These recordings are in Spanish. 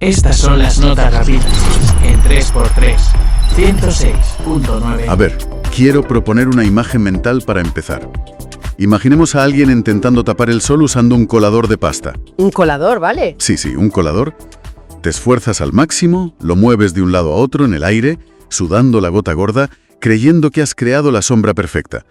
Estas son las notas rápidas en 3x3, 106.9. A ver, quiero proponer una imagen mental para empezar. Imaginemos a alguien intentando tapar el sol usando un colador de pasta. Un colador, ¿vale? Sí, un colador. Te esfuerzas al máximo, lo mueves de un lado a otro en el aire, sudando la gota gorda, creyendo que has creado la sombra perfecta.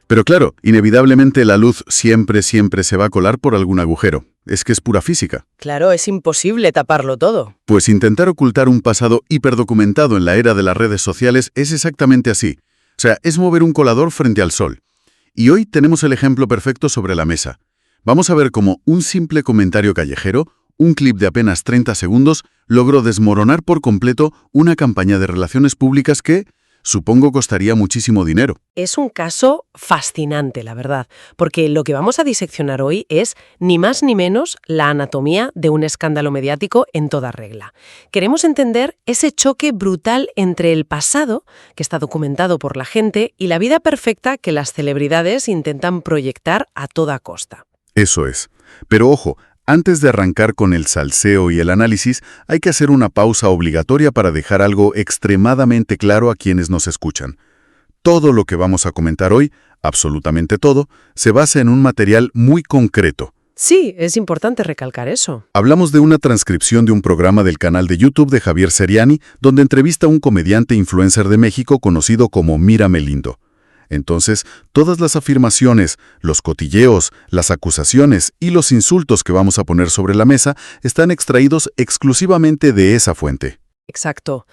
Pero claro, inevitablemente la luz siempre se va a colar por algún agujero. Es que es pura física. Claro, es imposible taparlo todo. Pues intentar ocultar un pasado hiperdocumentado en la era de las redes sociales es exactamente así. O sea, es mover un colador frente al sol. Y hoy tenemos el ejemplo perfecto sobre la mesa. Vamos a ver cómo un simple comentario callejero, un clip de apenas 30 segundos, logró desmoronar por completo una campaña de relaciones públicas que, supongo, costaría muchísimo dinero. Es un caso fascinante, la verdad, porque lo que vamos a diseccionar hoy es ni más ni menos la anatomía de un escándalo mediático en toda regla. Queremos entender ese choque brutal entre el pasado, que está documentado por la gente, y la vida perfecta que las celebridades intentan proyectar a toda costa. Eso es. Pero ojo, antes de arrancar con el salseo y el análisis, hay que hacer una pausa obligatoria para dejar algo extremadamente claro a quienes nos escuchan. Todo lo que vamos a comentar hoy, absolutamente todo, se basa en un material muy concreto. Sí, es importante recalcar eso. Hablamos de una transcripción de un programa del canal de YouTube de Javier Seriani, donde entrevista a un comediante influencer de México conocido como Mírame Lindo. Entonces, todas las afirmaciones, los cotilleos, las acusaciones y los insultos que vamos a poner sobre la mesa están extraídos exclusivamente de esa fuente. Exacto.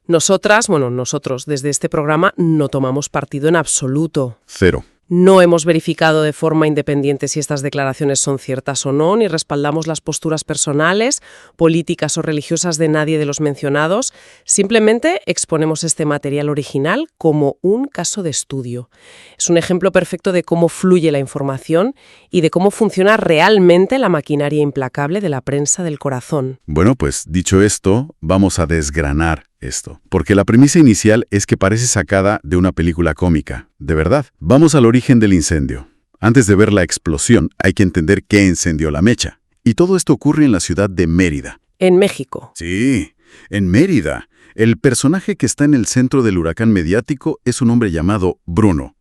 Nosotros desde este programa no tomamos partido en absoluto. Cero. No hemos verificado de forma independiente si estas declaraciones son ciertas o no, ni respaldamos las posturas personales, políticas o religiosas de nadie de los mencionados. Simplemente exponemos este material original como un caso de estudio. Es un ejemplo perfecto de cómo fluye la información y de cómo funciona realmente la maquinaria implacable de la prensa del corazón. Bueno, pues dicho esto, vamos a desgranar esto. Porque la premisa inicial es que parece sacada de una película cómica. De verdad. Vamos al origen del incendio. Antes de ver la explosión, hay que entender qué encendió la mecha. Y todo esto ocurre en la ciudad de Mérida. En México. Sí, en Mérida. El personaje que está en el centro del huracán mediático es un hombre llamado Bruno.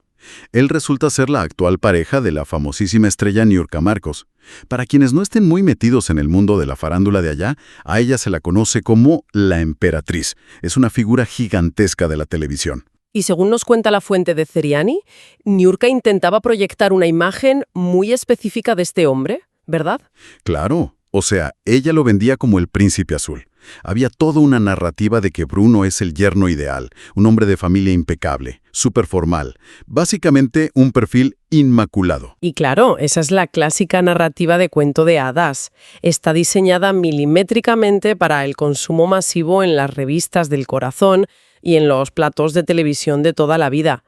Él resulta ser la actual pareja de la famosísima estrella Niurka Marcos. Para quienes no estén muy metidos en el mundo de la farándula de allá, a ella se la conoce como la emperatriz. Es una figura gigantesca de la televisión. Y según nos cuenta la fuente de Seriani, Niurka intentaba proyectar una imagen muy específica de este hombre, ¿verdad? Claro, o sea, ella lo vendía como el príncipe azul. Había toda una narrativa de que Bruno es el yerno ideal, un hombre de familia impecable, súper formal, básicamente un perfil inmaculado. Y claro, esa es la clásica narrativa de cuento de hadas. Está diseñada milimétricamente para el consumo masivo en las revistas del corazón y en los platos de televisión de toda la vida.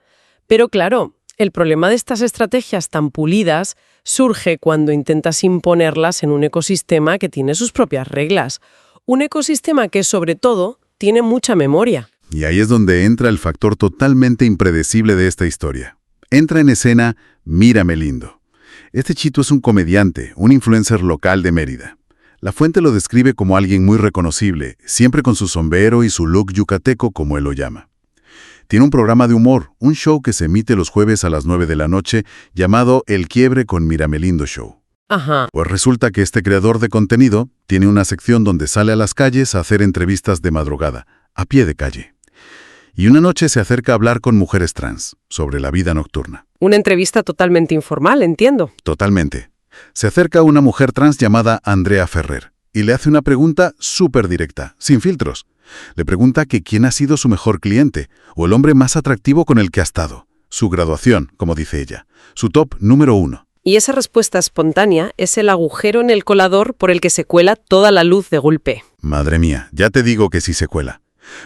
Pero claro, el problema de estas estrategias tan pulidas surge cuando intentas imponerlas en un ecosistema que tiene sus propias reglas. Un ecosistema que, sobre todo, tiene mucha memoria. Y ahí es donde entra el factor totalmente impredecible de esta historia. Entra en escena Mírame Lindo. Este chito es un comediante, un influencer local de Mérida. La fuente lo describe como alguien muy reconocible, siempre con su sombrero y su look yucateco, como él lo llama. Tiene un programa de humor, un show que se emite los jueves a las 9 de la noche, llamado El Quiebre con Mírame Lindo Show. Ajá. Pues resulta que este creador de contenido tiene una sección donde sale a las calles a hacer entrevistas de madrugada, a pie de calle. Y una noche se acerca a hablar con mujeres trans sobre la vida nocturna. Una entrevista totalmente informal, entiendo. Totalmente. Se acerca a una mujer trans llamada Andrea Ferrer y le hace una pregunta súper directa, sin filtros. Le pregunta que quién ha sido su mejor cliente o el hombre más atractivo con el que ha estado. Su graduación, como dice ella. Su top número 1. Y esa respuesta espontánea es el agujero en el colador por el que se cuela toda la luz de golpe. Madre mía, ya te digo que sí se cuela.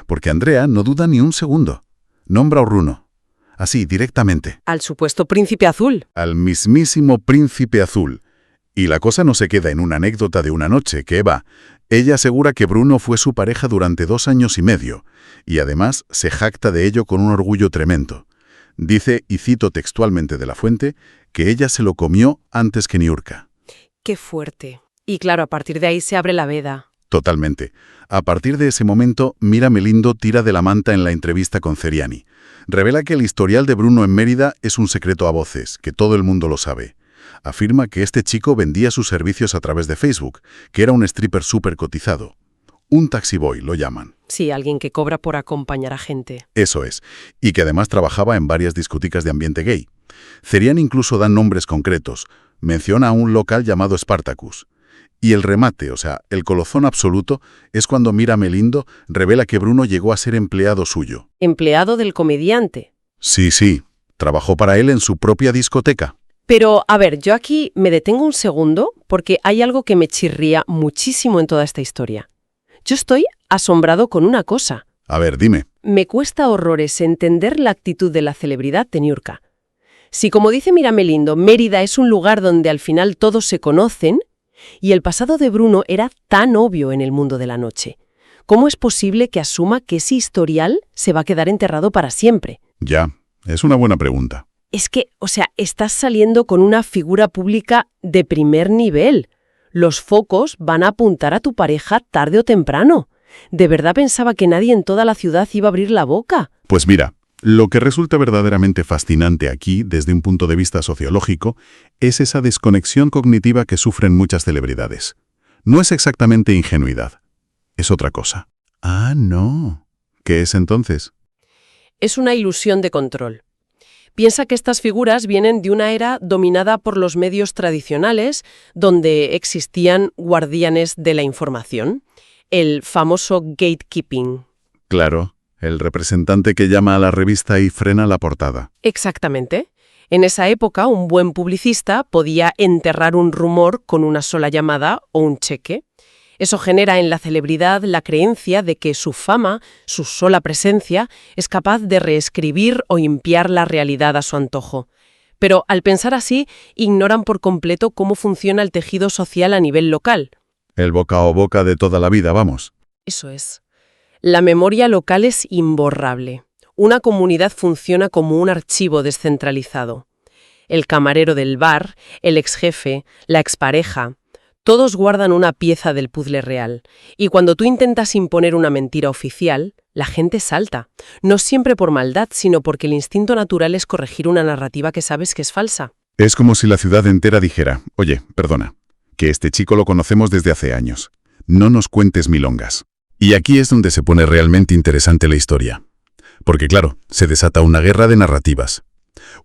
Porque Andrea no duda ni un segundo. Nombra a Bruno. Así, directamente. Al supuesto príncipe azul. Al mismísimo príncipe azul. Y la cosa no se queda en una anécdota de una noche, que va. Ella asegura que Bruno fue su pareja durante 2 años y medio. Y además se jacta de ello con un orgullo tremendo. Dice, y cito textualmente de la fuente, que ella se lo comió antes que Niurka. Qué fuerte. Y claro, a partir de ahí se abre la veda. Totalmente. A partir de ese momento, Mira Melindo tira de la manta en la entrevista con Ceriani. Revela que el historial de Bruno en Mérida es un secreto a voces, que todo el mundo lo sabe. Afirma que este chico vendía sus servicios a través de Facebook, que era un stripper súper cotizado. Un taxi boy, lo llaman. Sí, alguien que cobra por acompañar a gente. Eso es. Y que además trabajaba en varias discotecas de ambiente gay. Ceriani incluso da nombres concretos. Menciona a un local llamado Spartacus. Y el remate, o sea, el colofón absoluto, es cuando Mira Melindo revela que Bruno llegó a ser empleado suyo. Empleado del comediante. Sí. Trabajó para él en su propia discoteca. Pero, a ver, yo aquí me detengo un segundo porque hay algo que me chirría muchísimo en toda esta historia. Yo estoy asombrado con una cosa. A ver, dime. Me cuesta horrores entender la actitud de la celebridad de Niurka. Si, como dice Mira Melindo, Mérida es un lugar donde al final todos se conocen, y el pasado de Bruno era tan obvio en el mundo de la noche, ¿cómo es posible que asuma que ese historial se va a quedar enterrado para siempre? Ya, es una buena pregunta. Es que, o sea, estás saliendo con una figura pública de primer nivel. Los focos van a apuntar a tu pareja tarde o temprano. ¿De verdad pensaba que nadie en toda la ciudad iba a abrir la boca? Pues mira, lo que resulta verdaderamente fascinante aquí, desde un punto de vista sociológico, es esa desconexión cognitiva que sufren muchas celebridades. No es exactamente ingenuidad, es otra cosa. Ah, no. ¿Qué es entonces? Es una ilusión de control. Piensa que estas figuras vienen de una era dominada por los medios tradicionales, donde existían guardianes de la información, el famoso gatekeeping. Claro, el representante que llama a la revista y frena la portada. Exactamente. En esa época, un buen publicista podía enterrar un rumor con una sola llamada o un cheque. Eso genera en la celebridad la creencia de que su fama, su sola presencia, es capaz de reescribir o limpiar la realidad a su antojo. Pero al pensar así, ignoran por completo cómo funciona el tejido social a nivel local. El boca a boca de toda la vida, vamos. Eso es. La memoria local es imborrable. Una comunidad funciona como un archivo descentralizado. El camarero del bar, el exjefe, la expareja, todos guardan una pieza del puzzle real. Y cuando tú intentas imponer una mentira oficial, la gente salta. No siempre por maldad, sino porque el instinto natural es corregir una narrativa que sabes que es falsa. Es como si la ciudad entera dijera, oye, perdona, que este chico lo conocemos desde hace años. No nos cuentes milongas. Y aquí es donde se pone realmente interesante la historia. Porque claro, se desata una guerra de narrativas.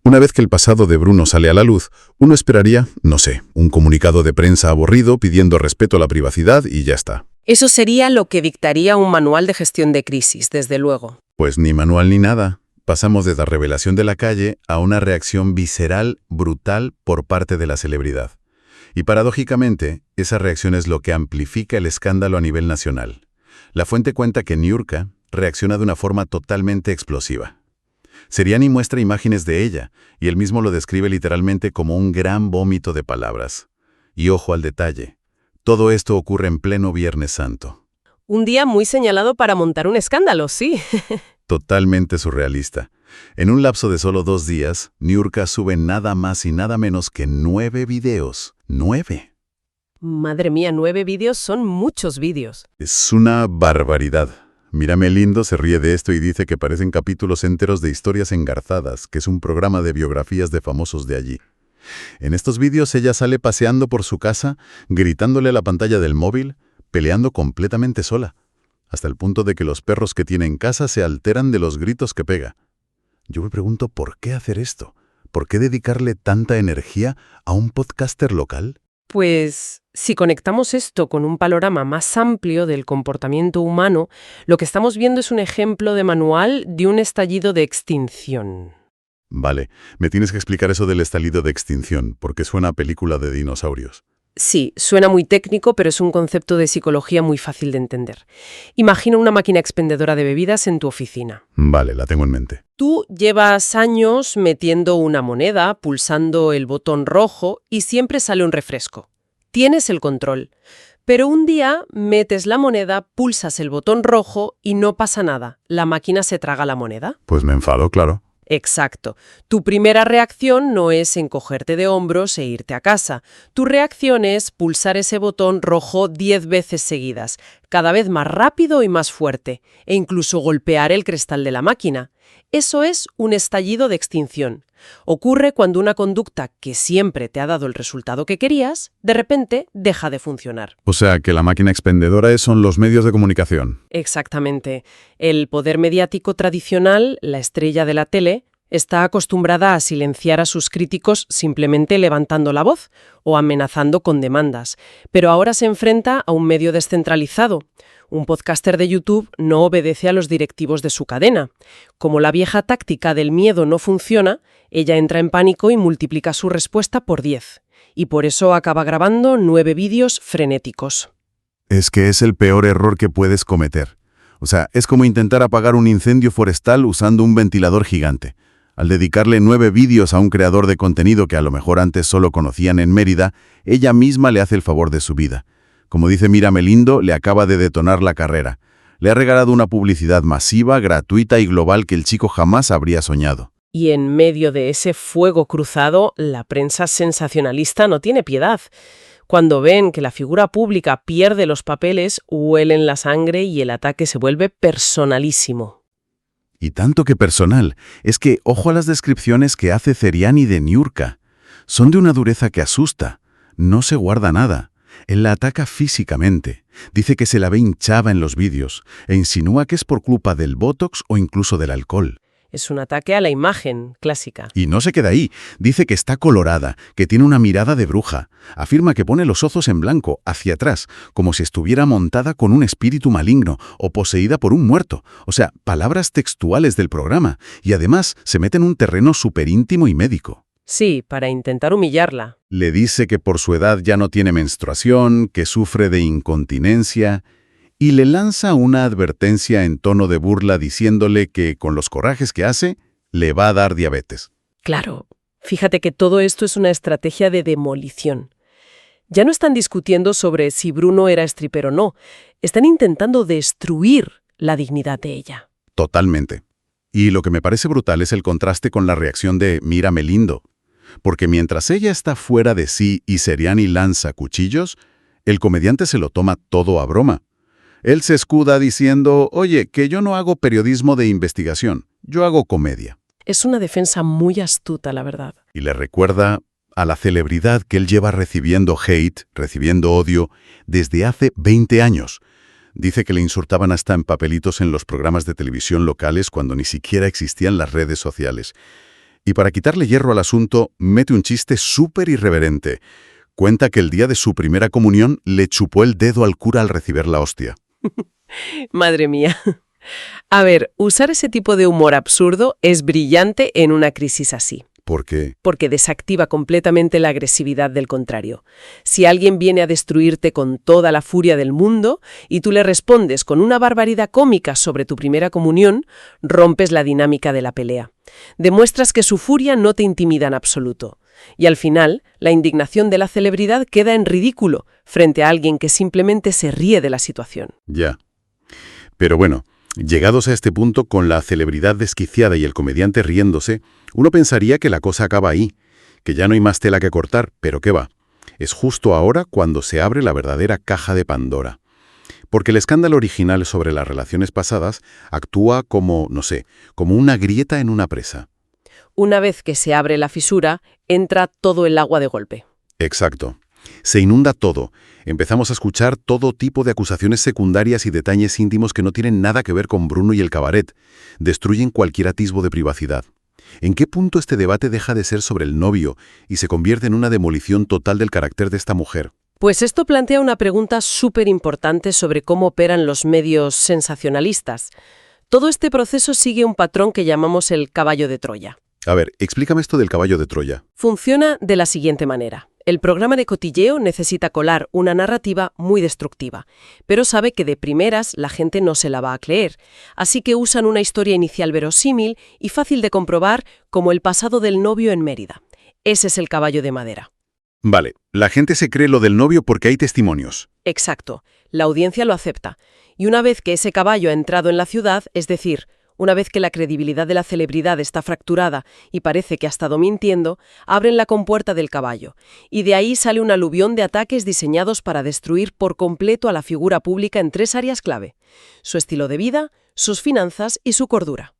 Una vez que el pasado de Bruno sale a la luz, uno esperaría, no sé, un comunicado de prensa aburrido pidiendo respeto a la privacidad y ya está. Eso sería lo que dictaría un manual de gestión de crisis, desde luego. Pues ni manual ni nada. Pasamos de la revelación de la calle a una reacción visceral, brutal por parte de la celebridad. Y paradójicamente, esa reacción es lo que amplifica el escándalo a nivel nacional. La fuente cuenta que Niurka reacciona de una forma totalmente explosiva. Ceriani muestra imágenes de ella, y él mismo lo describe literalmente como un gran vómito de palabras. Y ojo al detalle, todo esto ocurre en pleno Viernes Santo. Un día muy señalado para montar un escándalo, sí. Totalmente surrealista. En un lapso de solo 2 días, Niurka sube nada más y nada menos que 9 videos. 9. Madre mía, 9 vídeos son muchos vídeos. Es una barbaridad. Mira Melindo se ríe de esto y dice que parecen capítulos enteros de Historias Engarzadas, que es un programa de biografías de famosos de allí. En estos vídeos ella sale paseando por su casa, gritándole a la pantalla del móvil, peleando completamente sola, hasta el punto de que los perros que tiene en casa se alteran de los gritos que pega. Yo me pregunto, ¿por qué hacer esto? ¿Por qué dedicarle tanta energía a un podcaster local? Pues, si conectamos esto con un panorama más amplio del comportamiento humano, lo que estamos viendo es un ejemplo de manual de un estallido de extinción. Vale, me tienes que explicar eso del estallido de extinción, porque suena a película de dinosaurios. Sí, suena muy técnico, pero es un concepto de psicología muy fácil de entender. Imagina una máquina expendedora de bebidas en tu oficina. Vale, la tengo en mente. Tú llevas años metiendo una moneda, pulsando el botón rojo y siempre sale un refresco. Tienes el control. Pero un día metes la moneda, pulsas el botón rojo y no pasa nada. La máquina se traga la moneda. Pues me enfado, claro. Exacto. Tu primera reacción no es encogerte de hombros e irte a casa. Tu reacción es pulsar ese botón rojo 10 veces seguidas, cada vez más rápido y más fuerte, e incluso golpear el cristal de la máquina. Eso es un estallido de extinción. Ocurre cuando una conducta que siempre te ha dado el resultado que querías, de repente deja de funcionar. O sea, que la máquina expendedora son los medios de comunicación. Exactamente. El poder mediático tradicional, la estrella de la tele, está acostumbrada a silenciar a sus críticos simplemente levantando la voz o amenazando con demandas. Pero ahora se enfrenta a un medio descentralizado. Un podcaster de YouTube no obedece a los directivos de su cadena. Como la vieja táctica del miedo no funciona, ella entra en pánico y multiplica su respuesta por 10. Y por eso acaba grabando 9 vídeos frenéticos. Es que es el peor error que puedes cometer. O sea, es como intentar apagar un incendio forestal usando un ventilador gigante. Al dedicarle 9 vídeos a un creador de contenido que a lo mejor antes solo conocían en Mérida, ella misma le hace el favor de su vida. Como dice Mírame Lindo, le acaba de detonar la carrera. Le ha regalado una publicidad masiva, gratuita y global que el chico jamás habría soñado. Y en medio de ese fuego cruzado, la prensa sensacionalista no tiene piedad. Cuando ven que la figura pública pierde los papeles, huelen la sangre y el ataque se vuelve personalísimo. Y tanto que personal, es que ojo a las descripciones que hace Zeriani de Niurka. Son de una dureza que asusta. No se guarda nada. Él la ataca físicamente. Dice que se la ve hinchada en los vídeos e insinúa que es por culpa del botox o incluso del alcohol. Es un ataque a la imagen clásica. Y no se queda ahí. Dice que está colorada, que tiene una mirada de bruja. Afirma que pone los ojos en blanco, hacia atrás, como si estuviera montada con un espíritu maligno o poseída por un muerto. O sea, palabras textuales del programa. Y además se mete en un terreno súper íntimo y médico. Sí, para intentar humillarla. Le dice que por su edad ya no tiene menstruación, que sufre de incontinencia, y le lanza una advertencia en tono de burla diciéndole que con los corajes que hace, le va a dar diabetes. Claro, fíjate que todo esto es una estrategia de demolición. Ya no están discutiendo sobre si Bruno era stripper o no, están intentando destruir la dignidad de ella. Totalmente. Y lo que me parece brutal es el contraste con la reacción de Mírame Lindo. Porque mientras ella está fuera de sí y Zeriani lanza cuchillos, el comediante se lo toma todo a broma. Él se escuda diciendo, oye, que yo no hago periodismo de investigación, yo hago comedia. Es una defensa muy astuta, la verdad. Y le recuerda a la celebridad que él lleva recibiendo hate, recibiendo odio, desde hace 20 años. Dice que le insultaban hasta en papelitos en los programas de televisión locales cuando ni siquiera existían las redes sociales. Y para quitarle hierro al asunto, mete un chiste súper irreverente. Cuenta que el día de su primera comunión le chupó el dedo al cura al recibir la hostia. Madre mía. A ver, usar ese tipo de humor absurdo es brillante en una crisis así. ¿Por qué? Porque desactiva completamente la agresividad del contrario. Si alguien viene a destruirte con toda la furia del mundo y tú le respondes con una barbaridad cómica sobre tu primera comunión, rompes la dinámica de la pelea. Demuestras que su furia no te intimida en absoluto. Y al final, la indignación de la celebridad queda en ridículo frente a alguien que simplemente se ríe de la situación. Ya. Pero bueno, llegados a este punto, con la celebridad desquiciada y el comediante riéndose, uno pensaría que la cosa acaba ahí, que ya no hay más tela que cortar, pero ¿qué va? Es justo ahora cuando se abre la verdadera caja de Pandora. Porque el escándalo original sobre las relaciones pasadas actúa como, no sé, como una grieta en una presa. Una vez que se abre la fisura, entra todo el agua de golpe. Exacto. Se inunda todo. Empezamos a escuchar todo tipo de acusaciones secundarias y detalles íntimos que no tienen nada que ver con Bruno y el cabaret. Destruyen cualquier atisbo de privacidad. ¿En qué punto este debate deja de ser sobre el novio y se convierte en una demolición total del carácter de esta mujer? Pues esto plantea una pregunta súper importante sobre cómo operan los medios sensacionalistas. Todo este proceso sigue un patrón que llamamos el caballo de Troya. A ver, explícame esto del caballo de Troya. Funciona de la siguiente manera. El programa de cotilleo necesita colar una narrativa muy destructiva, pero sabe que de primeras la gente no se la va a creer, así que usan una historia inicial verosímil y fácil de comprobar como el pasado del novio en Mérida. Ese es el caballo de madera. Vale, la gente se cree lo del novio porque hay testimonios. Exacto, la audiencia lo acepta. Y una vez que ese caballo ha entrado en la ciudad, es decir, Una vez que la credibilidad de la celebridad está fracturada y parece que ha estado mintiendo, abren la compuerta del caballo. Y de ahí sale un aluvión de ataques diseñados para destruir por completo a la figura pública en 3 áreas clave: su estilo de vida, sus finanzas y su cordura.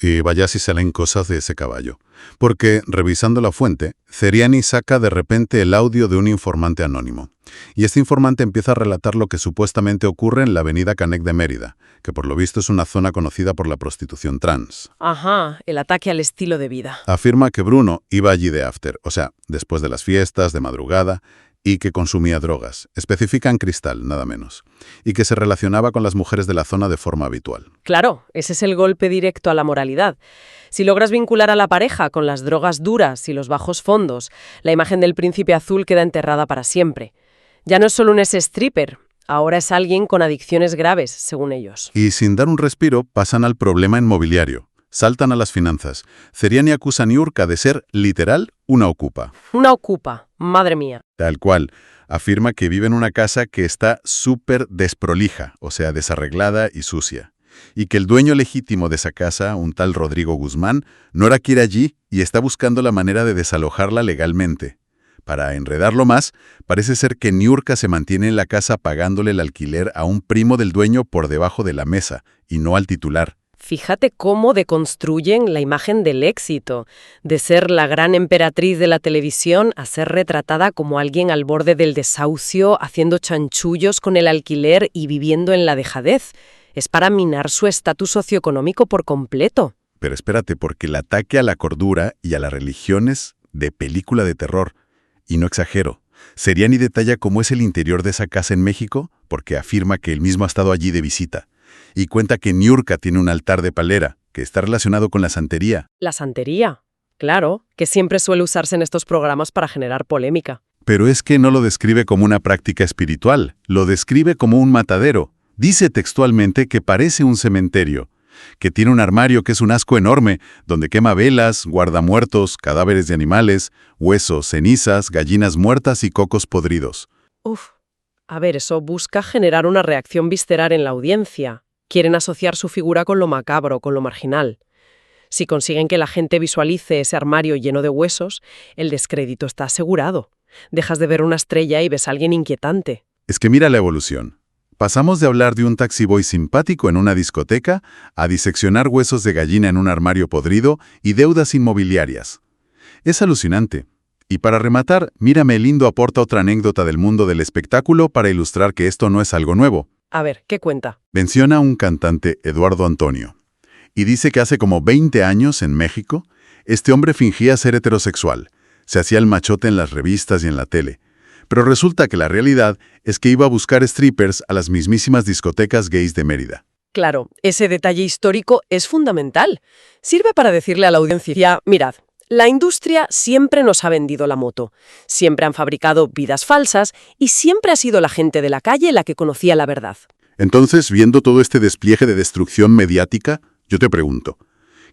Y vaya si salen cosas de ese caballo. Porque, revisando la fuente, Ceriani saca de repente el audio de un informante anónimo. Y este informante empieza a relatar lo que supuestamente ocurre en la avenida Canek de Mérida, que por lo visto es una zona conocida por la prostitución trans. Ajá, el ataque al estilo de vida. Afirma que Bruno iba allí de after, o sea, después de las fiestas, de madrugada, y que consumía drogas, especifican cristal, nada menos, y que se relacionaba con las mujeres de la zona de forma habitual. Claro, ese es el golpe directo a la moralidad. Si logras vincular a la pareja con las drogas duras y los bajos fondos, la imagen del príncipe azul queda enterrada para siempre. Ya no es solo un ex-stripper, ahora es alguien con adicciones graves, según ellos. Y sin dar un respiro, pasan al problema inmobiliario. Saltan a las finanzas. Ceriani acusa a Niurka de ser, literal, una ocupa. Una ocupa, madre mía. Tal cual. Afirma que vive en una casa que está súper desprolija, o sea, desarreglada y sucia. Y que el dueño legítimo de esa casa, un tal Rodrigo Guzmán, no era que ir allí y está buscando la manera de desalojarla legalmente. Para enredarlo más, parece ser que Niurka se mantiene en la casa pagándole el alquiler a un primo del dueño por debajo de la mesa, y no al titular. Fíjate cómo deconstruyen la imagen del éxito, de ser la gran emperatriz de la televisión a ser retratada como alguien al borde del desahucio, haciendo chanchullos con el alquiler y viviendo en la dejadez. Es para minar su estatus socioeconómico por completo. Pero espérate, porque el ataque a la cordura y a las religiones de película de terror. Y no exagero. Ceriani detalla cómo es el interior de esa casa en México, porque afirma que él mismo ha estado allí de visita. Y cuenta que Niurka tiene un altar de palera, que está relacionado con la santería. La santería, claro, que siempre suele usarse en estos programas para generar polémica. Pero es que no lo describe como una práctica espiritual, lo describe como un matadero. Dice textualmente que parece un cementerio, que tiene un armario que es un asco enorme, donde quema velas, guarda muertos, cadáveres de animales, huesos, cenizas, gallinas muertas y cocos podridos. Uf, a ver, eso busca generar una reacción visceral en la audiencia. Quieren asociar su figura con lo macabro, con lo marginal. Si consiguen que la gente visualice ese armario lleno de huesos, el descrédito está asegurado. Dejas de ver una estrella y ves a alguien inquietante. Es que mira la evolución. Pasamos de hablar de un taxiboy simpático en una discoteca a diseccionar huesos de gallina en un armario podrido y deudas inmobiliarias. Es alucinante. Y para rematar, Mírame Lindo aporta otra anécdota del mundo del espectáculo para ilustrar que esto no es algo nuevo. A ver, ¿qué cuenta? Menciona a un cantante, Eduardo Antonio, y dice que hace como 20 años, en México, este hombre fingía ser heterosexual, se hacía el machote en las revistas y en la tele, pero resulta que la realidad es que iba a buscar strippers a las mismísimas discotecas gays de Mérida. Claro, ese detalle histórico es fundamental. Sirve para decirle a la audiencia, mirad, la industria siempre nos ha vendido la moto, siempre han fabricado vidas falsas y siempre ha sido la gente de la calle la que conocía la verdad. Entonces, viendo todo este despliegue de destrucción mediática, yo te pregunto,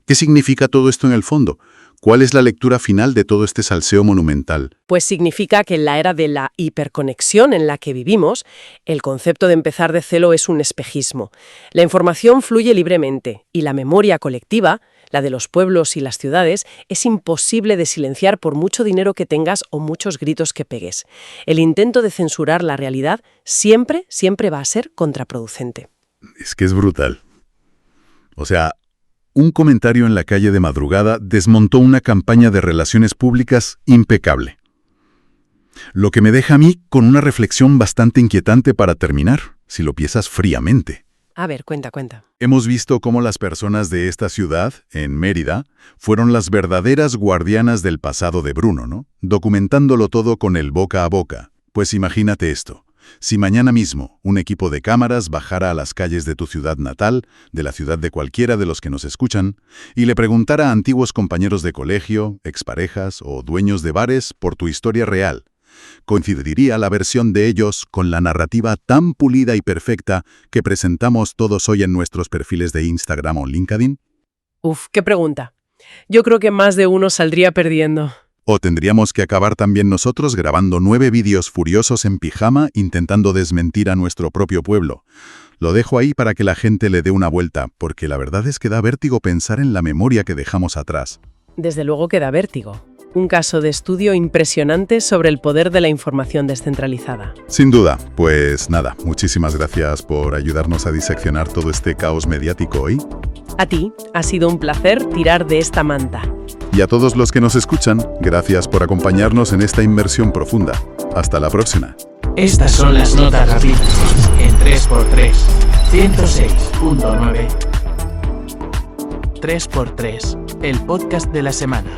¿qué significa todo esto en el fondo? ¿Cuál es la lectura final de todo este salseo monumental? Pues significa que en la era de la hiperconexión en la que vivimos, el concepto de empezar de cero es un espejismo. La información fluye libremente y la memoria colectiva, la de los pueblos y las ciudades, es imposible de silenciar por mucho dinero que tengas o muchos gritos que pegues. El intento de censurar la realidad siempre va a ser contraproducente. Es que es brutal. O sea, un comentario en la calle de madrugada desmontó una campaña de relaciones públicas impecable. Lo que me deja a mí con una reflexión bastante inquietante para terminar, si lo piensas fríamente. A ver, cuenta. Hemos visto cómo las personas de esta ciudad, en Mérida, fueron las verdaderas guardianas del pasado de Bruno, ¿no? Documentándolo todo con el boca a boca. Pues imagínate esto. Si mañana mismo un equipo de cámaras bajara a las calles de tu ciudad natal, de la ciudad de cualquiera de los que nos escuchan, y le preguntara a antiguos compañeros de colegio, exparejas o dueños de bares por tu historia real, ¿coincidiría la versión de ellos con la narrativa tan pulida y perfecta que presentamos todos hoy en nuestros perfiles de Instagram o LinkedIn? Uf, qué pregunta. Yo creo que más de uno saldría perdiendo. ¿O tendríamos que acabar también nosotros grabando 9 vídeos furiosos en pijama intentando desmentir a nuestro propio pueblo? Lo dejo ahí para que la gente le dé una vuelta, porque la verdad es que da vértigo pensar en la memoria que dejamos atrás. Desde luego que da vértigo. Un caso de estudio impresionante sobre el poder de la información descentralizada. Sin duda. Pues nada, muchísimas gracias por ayudarnos a diseccionar todo este caos mediático hoy. A ti, ha sido un placer tirar de esta manta. Y a todos los que nos escuchan, gracias por acompañarnos en esta inmersión profunda. Hasta la próxima. Estas son las notas rápidas en 3x3, 106.9. 3x3, el podcast de la semana.